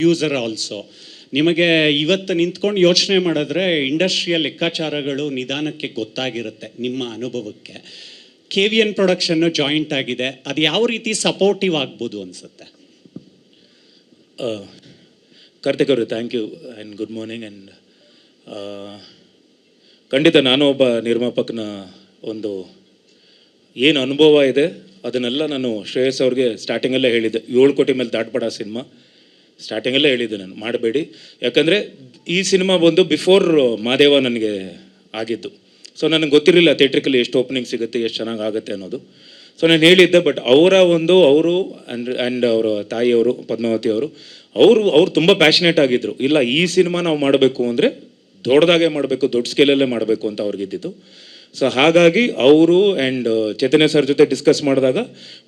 User also. ನಿಮಗೆ ಇವತ್ತು ನಿಂತ್ಕೊಂಡು ಯೋಚನೆ ಮಾಡಿದ್ರೆ ಇಂಡಸ್ಟ್ರಿಯ ಲೆಕ್ಕಾಚಾರಗಳು ನಿಧಾನಕ್ಕೆ ಗೊತ್ತಾಗಿರುತ್ತೆ ನಿಮ್ಮ ಅನುಭವಕ್ಕೆ. KVN ಪ್ರೊಡಕ್ಷನ್ನು ಜಾಯಿಂಟ್ ಆಗಿದೆ, ಅದು ಯಾವ ರೀತಿ ಸಪೋರ್ಟಿವ್ ಆಗ್ಬೋದು ಅನಿಸುತ್ತೆ? ಕಾರ್ತಿಕ್ ಅವರು, thank you and good morning. And ಖಂಡಿತ ನಾನು ಒಬ್ಬ ನಿರ್ಮಾಪಕನ ಒಂದು ಏನು ಅನುಭವ ಇದೆ ಅದನ್ನೆಲ್ಲ ನಾನು ಶ್ರೇಯಸ್ ಅವ್ರಿಗೆ ಸ್ಟಾರ್ಟಿಂಗಲ್ಲೇ ಹೇಳಿದ್ದೆ. 7 ಕೋಟಿ ಮೇಲೆ ದಾಟ್ಬೇಡ ಸಿನಿಮಾ ಸ್ಟಾರ್ಟಿಂಗಲ್ಲೇ ಹೇಳಿದ್ದೆ ನಾನು, ಮಾಡಬೇಡಿ. ಯಾಕಂದರೆ ಈ ಸಿನಿಮಾ ಬಂದು ಬಿಫೋರ್ ಮಾದೇವ ನನಗೆ ಆಗಿದ್ದು. ಸೊ ನನಗೆ ಗೊತ್ತಿರಲಿಲ್ಲ ಥಿಯೇಟ್ರಿಕಲ್ಲಿ ಎಷ್ಟು ಓಪನಿಂಗ್ ಸಿಗುತ್ತೆ, ಎಷ್ಟು ಚೆನ್ನಾಗಿ ಆಗುತ್ತೆ ಅನ್ನೋದು. ಸೊ ನಾನು ಹೇಳಿದ್ದೆ. ಬಟ್ ಅವರು ಆ್ಯಂಡ್ ಅವರ ತಾಯಿಯವರು ಪದ್ಮಾವತಿ ಅವರು ತುಂಬ ಪ್ಯಾಷನೇಟ್ ಆಗಿದ್ದರು. ಇಲ್ಲ, ಈ ಸಿನಿಮಾ ನಾವು ಮಾಡಬೇಕು ಅಂದರೆ ದೊಡ್ಡದಾಗೆ ಮಾಡಬೇಕು, ದೊಡ್ಡ ಸ್ಕೇಲಲ್ಲೇ ಮಾಡಬೇಕು ಅಂತ ಅವ್ರಿಗಿದ್ದಿತ್ತು. ಸೊ ಹಾಗಾಗಿ ಅವರು ಆ್ಯಂಡ್ ಚೈತನ್ಯ ಸರ್ ಜೊತೆ ಡಿಸ್ಕಸ್ ಮಾಡಿದಾಗ,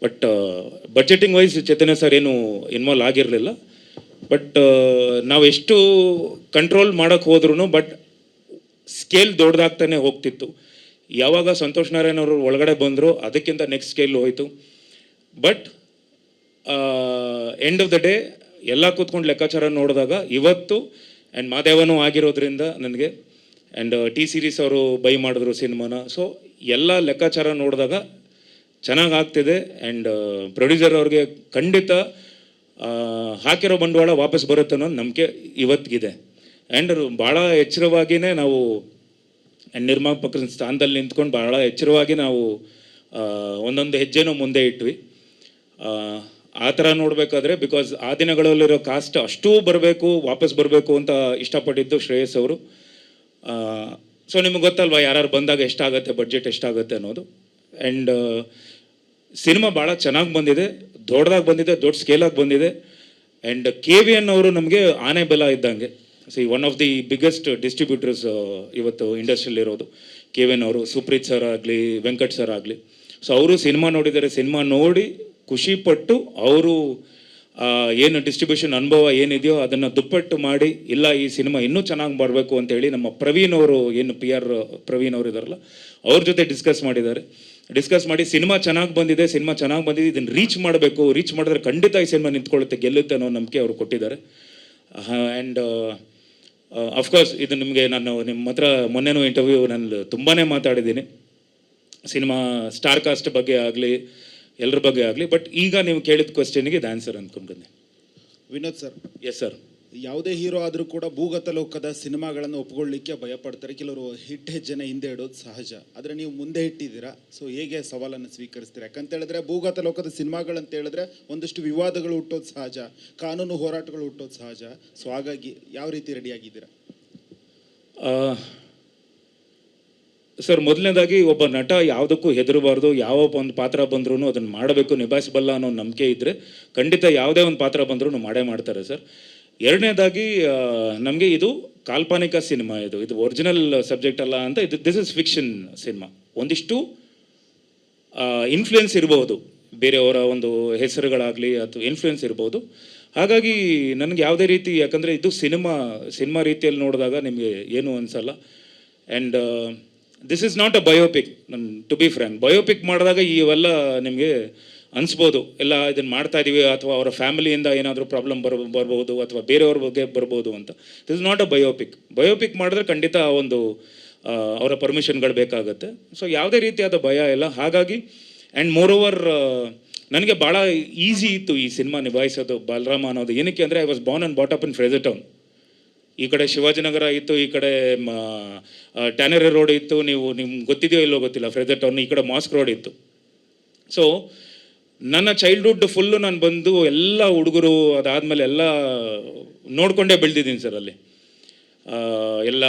but budgeting wise Chaitanya sir ಏನು ಇನ್ವಾಲ್ವ್ ಆಗಿರಲಿಲ್ಲ. ಬಟ್ ನಾವು ಎಷ್ಟು ಕಂಟ್ರೋಲ್ ಮಾಡೋಕ್ಕೆ ಹೋದ್ರೂ ಬಟ್ ಸ್ಕೇಲ್ ದೊಡ್ಡದಾಗ್ತಾನೆ ಹೋಗ್ತಿತ್ತು. ಯಾವಾಗ ಸಂತೋಷ್ ನಾರಾಯಣ್ ಅವರು ಒಳಗಡೆ ಬಂದರು ಅದಕ್ಕಿಂತ ನೆಕ್ಸ್ಟ್ ಸ್ಕೇಲ್ ಹೋಯಿತು. But end of the day ಎಲ್ಲ ಕೂತ್ಕೊಂಡು ಲೆಕ್ಕಾಚಾರ ನೋಡಿದಾಗ ಇವತ್ತು ಆ್ಯಂಡ್ ಮಾದೇವನೂ ಆಗಿರೋದ್ರಿಂದ ನನಗೆ ಆ್ಯಂಡ್ ಟಿ ಸೀರೀಸ್ ಅವರು ಬೈ ಮಾಡಿದ್ರು ಸಿನಿಮಾನ. ಸೊ ಎಲ್ಲ ಲೆಕ್ಕಾಚಾರ ನೋಡಿದಾಗ ಚೆನ್ನಾಗಿ ಆಗ್ತಿದೆ. ಆ್ಯಂಡ್ ಪ್ರೊಡ್ಯೂಸರ್ ಅವ್ರಿಗೆ ಖಂಡಿತ ಹಾಕಿರೋ ಬಂಡವಾಳ ವಾಪಸ್ ಬರುತ್ತೆ ಅನ್ನೋ ನಂಬಿಕೆ ಇವತ್ತಿಗಿದೆ. ಆ್ಯಂಡ್ ಭಾಳ ಎಚ್ಚರವಾಗಿಯೇ ನಾವು ನಿರ್ಮಾಪಕರ ಸ್ಥಾನದಲ್ಲಿ ನಿಂತ್ಕೊಂಡು ಭಾಳ ಎಚ್ಚರವಾಗಿ ನಾವು ಒಂದೊಂದು ಹೆಜ್ಜೆನೂ ಮುಂದೆ ಇಟ್ವಿ. ಆ ಥರ ನೋಡಬೇಕಾದ್ರೆ ಬಿಕಾಸ್ ಆ ದಿನಗಳಲ್ಲಿರೋ ಕಾಸ್ಟ್ ಅಷ್ಟೂ ಬರಬೇಕು, ವಾಪಸ್ ಬರಬೇಕು ಅಂತ ಇಷ್ಟಪಟ್ಟಿದ್ದು ಶ್ರೇಯಸ್ ಅವರು. ಸೊ ನಿಮಗೆ ಗೊತ್ತಲ್ವ ಯಾರು ಬಂದಾಗ ಎಷ್ಟಾಗುತ್ತೆ, ಬಡ್ಜೆಟ್ ಎಷ್ಟಾಗುತ್ತೆ ಅನ್ನೋದು. ಆ್ಯಂಡ್ ಸಿನಿಮಾ ಭಾಳ ಚೆನ್ನಾಗಿ ಬಂದಿದೆ, ದೊಡ್ಡದಾಗಿ ಬಂದಿದೆ, ದೊಡ್ಡ ಸ್ಕೇಲಾಗಿ ಬಂದಿದೆ. ಆ್ಯಂಡ್ KVN ಅವರು ನಮಗೆ ಆನೆ ಬೆಲ ಇದ್ದಂಗೆ. One of the biggest distributors ಇವತ್ತು ಇಂಡಸ್ಟ್ರಿಯಲ್ಲಿರೋದು KVN ಅವರು. ಸುಪ್ರೀತ್ ಸರ್ ಆಗಲಿ, ವೆಂಕಟ್ ಸರ್ ಆಗಲಿ. ಸೊ ಅವರು ಸಿನಿಮಾ ನೋಡಿದ್ದಾರೆ, ಸಿನಿಮಾ ನೋಡಿ ಖುಷಿಪಟ್ಟು ಅವರು ಏನು ಡಿಸ್ಟ್ರಿಬ್ಯೂಷನ್ ಅನುಭವ ಏನಿದೆಯೋ ಅದನ್ನು ದುಪ್ಪಟ್ಟು ಮಾಡಿ, ಇಲ್ಲ ಈ ಸಿನಿಮಾ ಇನ್ನೂ ಚೆನ್ನಾಗಿ ಬರಬೇಕು ಅಂತೇಳಿ ನಮ್ಮ ಪ್ರವೀಣ್ ಅವರು, ಏನು PR ಪ್ರವೀಣ್ ಅವರು ಇದ್ದಾರಲ್ಲ, ಅವ್ರ ಜೊತೆ ಡಿಸ್ಕಸ್ ಮಾಡಿ ಸಿನಿಮಾ ಚೆನ್ನಾಗಿ ಬಂದಿದೆ, ಇದನ್ನು ರೀಚ್ ಮಾಡಿದ್ರೆ ಖಂಡಿತ ಈ ಸಿನಿಮಾ ನಿಂತ್ಕೊಳ್ಳುತ್ತೆ, ಗೆಲ್ಲುತ್ತೆ ಅನ್ನೋ ನಂಬಿಕೆ ಅವರು ಕೊಟ್ಟಿದ್ದಾರೆ. ಆ್ಯಂಡ್ ಅಫ್ಕೋರ್ಸ್ ಇದು ನಿಮಗೆ ನಾನು ನಿಮ್ಮ ಹತ್ರ ಮೊನ್ನೆನೂ ಇಂಟರ್ವ್ಯೂ ನಾನು ತುಂಬಾ ಮಾತಾಡಿದ್ದೀನಿ, ಸಿನಿಮಾ ಸ್ಟಾರ್ ಕಾಸ್ಟ್ ಬಗ್ಗೆ ಆಗಲಿ ಎಲ್ಲರ ಬಗ್ಗೆ ಆಗಲಿ. ಬಟ್ ಈಗ ನೀವು ಕೇಳಿದ ಕ್ವೆಶ್ಚನ್ಗೆ ಇದು ಆನ್ಸರ್ ಅಂದ್ಕೊಂಡಿದ್ದೀನಿ. ವಿನೋದ್ ಸರ್. Yes sir. ಯಾವುದೇ ಹೀರೋ ಆದರೂ ಕೂಡ ಭೂಗತ ಲೋಕದ ಸಿನಿಮಾಗಳನ್ನು ಒಪ್ಪಿಕೊಳ್ಳಿಕ್ಕೆ ಭಯಪಡ್ತಾರೆ, ಕೆಲವರು ಹೆಜ್ಜೆನ ಹಿಂದೆ ಇಡೋದು ಸಹಜ. ಆದರೆ ನೀವು ಮುಂದೆ ಇಟ್ಟಿದ್ದೀರಾ. ಸೊ ಹೇಗೆ ಸವಾಲನ್ನು ಸ್ವೀಕರಿಸ್ತೀರಾ? ಯಾಕಂತ ಹೇಳಿದ್ರೆ ಭೂಗತ ಲೋಕದ ಸಿನಿಮಾಗಳಂತ ಹೇಳಿದ್ರೆ ಒಂದಷ್ಟು ವಿವಾದಗಳು ಹುಟ್ಟೋದು ಸಹಜ, ಕಾನೂನು ಹೋರಾಟಗಳು ಹುಟ್ಟೋದು ಸಹಜ. ಸೊ ಹಾಗಾಗಿ ಯಾವ ರೀತಿ ರೆಡಿಯಾಗಿದ್ದೀರಾ? ಸರ್, ಮೊದಲನೇದಾಗಿ ಒಬ್ಬ ನಟ ಯಾವುದಕ್ಕೂ ಹೆದರಬಾರ್ದು. ಯಾವ ಒಂದು ಪಾತ್ರ ಬಂದ್ರೂ ಅದನ್ನು ಮಾಡಬೇಕು, ನಿಭಾಯಿಸಬಲ್ಲ ಅನ್ನೋ ನಂಬಿಕೆ ಇದ್ದರೆ ಖಂಡಿತ ಯಾವುದೇ ಒಂದು ಪಾತ್ರ ಬಂದ್ರೂ ಮಾಡೇ ಮಾಡ್ತಾರೆ ಸರ್. ಎರಡನೇದಾಗಿ ನಮಗೆ ಇದು ಕಾಲ್ಪನಿಕ ಸಿನಿಮಾ, ಇದು ಒರಿಜಿನಲ್ ಸಬ್ಜೆಕ್ಟ್ ಅಲ್ಲ ಅಂತ. This is fiction cinema. ಒಂದಿಷ್ಟು ಇನ್ಫ್ಲುಯೆನ್ಸ್ ಇರ್ಬೋದು, ಬೇರೆಯವರ ಒಂದು ಹೆಸರುಗಳಾಗಲಿ ಅಥವಾ ಇನ್ಫ್ಲುಯೆನ್ಸ್ ಇರ್ಬೋದು. ಹಾಗಾಗಿ ನನಗೆ ಯಾವುದೇ ರೀತಿ, ಯಾಕಂದರೆ ಇದು ಸಿನಿಮಾ ರೀತಿಯಲ್ಲಿ ನೋಡಿದಾಗ ನಿಮಗೆ ಏನೂ ಅನಿಸಲ್ಲ. And this is not a biopic. To be frank, biopic ಮಾಡಿದಾಗ ಇವೆಲ್ಲ ನಿಮಗೆ ಅನಿಸ್ಬೋದು, ಎಲ್ಲ ಇದನ್ನು ಮಾಡ್ತಾ ಇದ್ದೀವಿ ಅಥವಾ ಅವರ ಫ್ಯಾಮಿಲಿಯಿಂದ ಏನಾದರೂ ಪ್ರಾಬ್ಲಮ್ ಬರ್ಬೋದು ಅಥವಾ ಬೇರೆಯವ್ರ ಬಗ್ಗೆ ಬರ್ಬೋದು ಅಂತ. This is not a biopic ಮಾಡಿದ್ರೆ ಖಂಡಿತ ಒಂದು ಅವರ ಪರ್ಮಿಷನ್ಗಳು ಬೇಕಾಗುತ್ತೆ. ಸೊ ಯಾವುದೇ ರೀತಿಯಾದ ಭಯ ಇಲ್ಲ. ಹಾಗಾಗಿ ಆ್ಯಂಡ್ ಮೋರ್ ಓವರ್ ನನಗೆ ಭಾಳ ಈಸಿ ಇತ್ತು ಈ ಸಿನಿಮಾ ನಿಭಾಯಿಸೋದು, ಬಲರಾಮ ಅನ್ನೋದು. ಏನಕ್ಕೆ ಅಂದರೆ I was born and brought up in Frazer Town. ಈ ಕಡೆ ಶಿವಾಜಿನಗರ ಇತ್ತು, ಈ ಕಡೆ ಟ್ಯಾನರಿ ರೋಡ್ ಇತ್ತು. ನಿಮ್ಗೆ ಗೊತ್ತಿದೆಯೋ ಇಲ್ಲೋ ಗೊತ್ತಿಲ್ಲ, ಫ್ರೇಜರ್ ಟೌನ್. ಈ ಕಡೆ ಮಾಸ್ಕ್ ರೋಡ್ ಇತ್ತು. ಸೊ ನನ್ನ ಚೈಲ್ಡ್ಹುಡ್ ಫುಲ್ಲು ನಾನು ಬಂದು ಎಲ್ಲ ಹುಡುಗರು ಅದಾದಮೇಲೆ ಎಲ್ಲ ನೋಡಿಕೊಂಡೇ ಬೆಳೆದಿದ್ದೀನಿ ಸರ್ ಅಲ್ಲಿ. ಎಲ್ಲ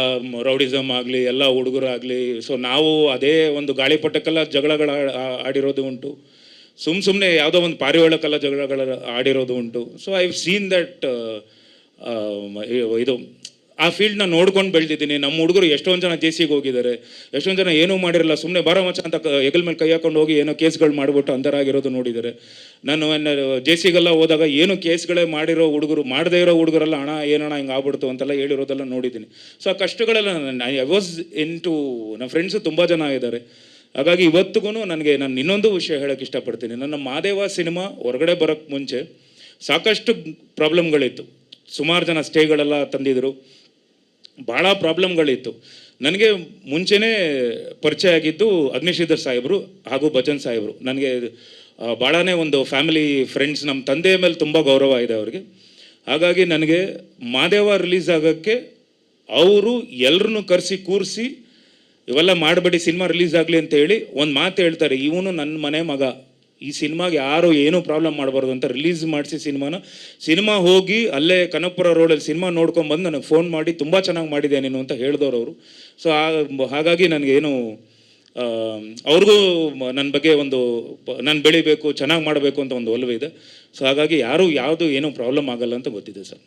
ರೌಡಿಸಮ್ ಆಗಲಿ, ಎಲ್ಲ ಹುಡುಗರಾಗಲಿ. ಸೊ ನಾವು ಅದೇ ಒಂದು ಗಾಳಿಪಟಕ್ಕೆಲ್ಲ ಜಗಳಗಳು ಆಡಿರೋದು ಉಂಟು, ಸುಮ್ಮನೆ ಯಾವುದೋ ಒಂದು ಪಾರಿವಾಳಕ್ಕೆಲ್ಲ ಜಗಳಗಳ ಆಡಿರೋದು ಉಂಟು. So I have seen that ಇದು ಆ ಫೀಲ್ಡ್ನ ನೋಡ್ಕೊಂಡು ಬೆಳೆದಿದ್ದೀನಿ. ನಮ್ಮ ಹುಡುಗರು ಎಷ್ಟೊಂದು ಜನ ಜೇಸಿಗೆ ಹೋಗಿದ್ದಾರೆ, ಎಷ್ಟೊಂದು ಜನ ಏನೂ ಮಾಡಿರಲ್ಲ, ಸುಮ್ಮನೆ ಬಾರೋ ಮಚ್ಚ ಅಂತ ಹೆಗಲ ಮೇಲೆ ಕೈ ಹಾಕೊಂಡು ಹೋಗಿ ಏನೋ ಕೇಸ್ಗಳು ಮಾಡಿಬಿಟ್ಟು ಅಂಧರಾಗಿರೋದು ನೋಡಿದ್ದಾರೆ. ನಾನು ಜೇಸಿಗೆಲ್ಲ ಹೋದಾಗ ಏನು ಕೇಸ್ಗಳೇ ಮಾಡಿರೋ ಹುಡುಗರು, ಮಾಡದೇ ಇರೋ ಹುಡುಗರೆಲ್ಲ ಹಣ ಏನಣ್ಣ ಹಿಂಗೆ ಆಗ್ಬಿಡ್ತು ಅಂತೆಲ್ಲ ಹೇಳಿರೋದೆಲ್ಲ ನೋಡಿದ್ದೀನಿ. ಸೊ ಆ ಕಷ್ಟಗಳೆಲ್ಲ ಐ ವಾಸ್ ನಮ್ಮ ಫ್ರೆಂಡ್ಸು ತುಂಬ ಜನ ಇದ್ದಾರೆ. ಹಾಗಾಗಿ ಇವತ್ತಿಗೂ ನಾನು ಇನ್ನೊಂದು ವಿಷಯ ಹೇಳೋಕ್ಕೆ ಇಷ್ಟಪಡ್ತೀನಿ. ನನ್ನ ಮಾದೇವ ಸಿನಿಮಾ ಹೊರಗಡೆ ಬರೋಕ್ಕೆ ಮುಂಚೆ ಸಾಕಷ್ಟು ಪ್ರಾಬ್ಲಮ್ಗಳಿತ್ತು. ಸುಮಾರು ಜನ ಸ್ಟೇಗಳೆಲ್ಲ ತಂದಿದ್ರು, ಭಾಳ ಪ್ರಾಬ್ಲಮ್ಗಳಿತ್ತು. ನನಗೆ ಮುಂಚೆನೇ ಪರಿಚಯ ಆಗಿದ್ದು ಅಗ್ನಿಶ್ರೀಧರ್ ಸಾಹೇಬರು ಹಾಗೂ ಭಜನ್ ಸಾಹೇಬರು. ನನಗೆ ಭಾಳನೇ ಒಂದು ಫ್ಯಾಮಿಲಿ ಫ್ರೆಂಡ್ಸ್, ನಮ್ಮ ತಂದೆಯ ಮೇಲೆ ತುಂಬ ಗೌರವ ಇದೆ ಅವ್ರಿಗೆ. ಹಾಗಾಗಿ ನನಗೆ ಮಾದೇವ ರಿಲೀಸ್ ಆಗೋಕ್ಕೆ ಅವರು ಎಲ್ಲರನ್ನೂ ಕರೆಸಿ ಕೂರಿಸಿ ಇವೆಲ್ಲ ಮಾಡಬೇಡಿ, ಸಿನಿಮಾ ರಿಲೀಸ್ ಆಗಲಿ ಅಂತ ಹೇಳಿ ಒಂದು ಮಾತು ಹೇಳ್ತಾರೆ, ಇವನು ನನ್ನ ಮನೆ ಮಗ, ಈ ಸಿನಿಮಾಗೆ ಯಾರು ಏನೂ ಪ್ರಾಬ್ಲಮ್ ಮಾಡಬಾರ್ದು ಅಂತ ರಿಲೀಸ್ ಮಾಡಿಸಿ ಸಿನಿಮಾ ಹೋಗಿ ಅಲ್ಲೇ ಕನಕಪುರ ರೋಡಲ್ಲಿ ಸಿನಿಮಾ ನೋಡ್ಕೊಂಬಂದು ನನಗೆ ಫೋನ್ ಮಾಡಿ ತುಂಬ ಚೆನ್ನಾಗಿ ಮಾಡಿದೆ ನೀನು ಅಂತ ಹೇಳಿದವರು ಅವರು. ಸೊ ಹಾಗಾಗಿ ನನಗೇನು ಅವ್ರಿಗೂ ನನ್ನ ಬಗ್ಗೆ ಒಂದು ನಾನು ಬೆಳಿಬೇಕು, ಚೆನ್ನಾಗಿ ಮಾಡಬೇಕು ಅಂತ ಒಂದು ಒಲವಿದೆ. ಸೊ ಹಾಗಾಗಿ ಯಾವುದು ಏನೂ ಪ್ರಾಬ್ಲಮ್ ಆಗಲ್ಲ ಅಂತ ಗೊತ್ತಿದೆ ಸರ್.